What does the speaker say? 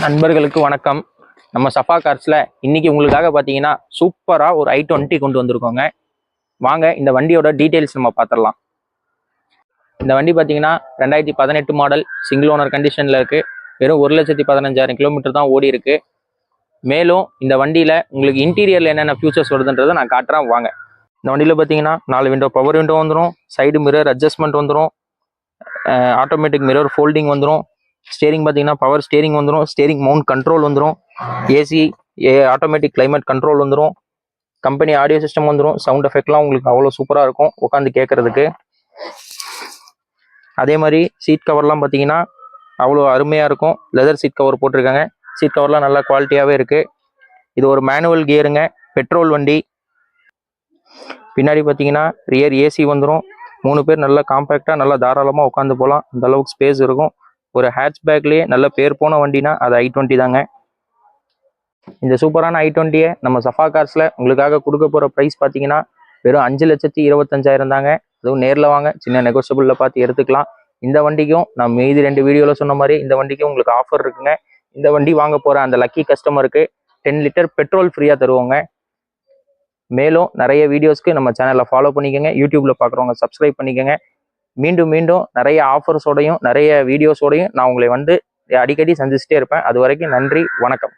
நண்பர்களுக்கு வணக்கம். நம்ம சஃபா கார்ஸ்ல இன்னைக்கு உங்களுக்காக பார்த்தீங்கன்னா சூப்பராக ஒரு i20 கொண்டு வந்திருக்கோங்க. வாங்க இந்த வண்டியோட டீட்டெயில்ஸ் நம்ம பார்த்துடலாம். இந்த வண்டி பார்த்தீங்கன்னா 2018 மாடல், சிங்கிள் ஓனர் கண்டிஷனில் இருக்குது. வெறும் 1,15,000 கிலோமீட்டர் தான் ஓடி இருக்கு. மேலும் இந்த வண்டியில் உங்களுக்கு இன்டீரியரில் என்னென்ன ஃபியூச்சர்ஸ் வருதுன்றதை நான் காட்டுறேன் வாங்க. இந்த வண்டியில் பார்த்தீங்கன்னா 4 விண்டோ பவர் விண்டோ வந்துடும், சைடு மிரர் அட்ஜஸ்ட்மெண்ட் வந்துடும், ஆட்டோமேட்டிக் மிரர் ஃபோல்டிங் வந்துடும், ஸ்டேரிங் பார்த்தீங்கன்னா பவர் ஸ்டேரிங் வந்துடும், ஸ்டேரிங் மவுண்ட் கண்ட்ரோல் வந்துடும், ஏசி ஆட்டோமேட்டிக் கிளைமேட் கண்ட்ரோல் வந்துடும், கம்பெனி ஆடியோ சிஸ்டம் வந்துடும். சவுண்ட் எஃபெக்ட்லாம் உங்களுக்கு அவ்வளோ சூப்பராக இருக்கும் உட்காந்து கேட்கறதுக்கு. அதே மாதிரி சீட் கவர்லாம் பார்த்தீங்கன்னா அவ்வளோ அருமையாக இருக்கும். லெதர் சீட் கவர் போட்டிருக்காங்க. சீட் கவர்லாம் நல்லா குவாலிட்டியாகவே இருக்குது. இது ஒரு மேனுவல் கியருங்க, பெட்ரோல் வண்டி. பின்னாடி பார்த்தீங்கன்னா ரியர் ஏசி வந்துடும். 3 பேர் நல்லா காம்பேக்டாக நல்லா தாராளமாக உட்காந்து போகலாம், அந்த அளவுக்கு ஸ்பேஸ் இருக்கும். ஒரு ஹேட்ச் பேக்லேயே நல்ல பேர் போன வண்டினா அது i20 தாங்க. இந்த சூப்பரான i20யை நம்ம சஃபா கார்ஸில் உங்களுக்காக கொடுக்க போகிற ப்ரைஸ் பார்த்தீங்கன்னா வெறும் 5,25,000 தாங்க. அதுவும் நேரில் வாங்க, சின்ன நெகோஷியபிளில் பார்த்து எடுத்துக்கலாம். இந்த வண்டிக்கும் நான் மீதி 2 வீடியோவில் சொன்ன மாதிரி இந்த வண்டிக்கும் உங்களுக்கு ஆஃபர் இருக்குங்க. இந்த வண்டி வாங்க போகிற அந்த லக்கி கஸ்டமருக்கு 10 லிட்டர் பெட்ரோல் ஃப்ரீயாக தருவோங்க. மேலும் நிறைய வீடியோஸ்க்கு நம்ம சேனலை ஃபாலோ பண்ணிக்கோங்க. யூடியூப்பில் பார்க்குறவங்க சப்ஸ்கிரைப் பண்ணிக்கோங்க. மீண்டும் நிறைய ஆஃபர்ஸோடையும் நிறைய வீடியோஸோடையும் நான் உங்களை வந்து அடிக்கடி சந்திச்சுட்டே இருப்பேன். அது வரைக்கும் நன்றி, வணக்கம்.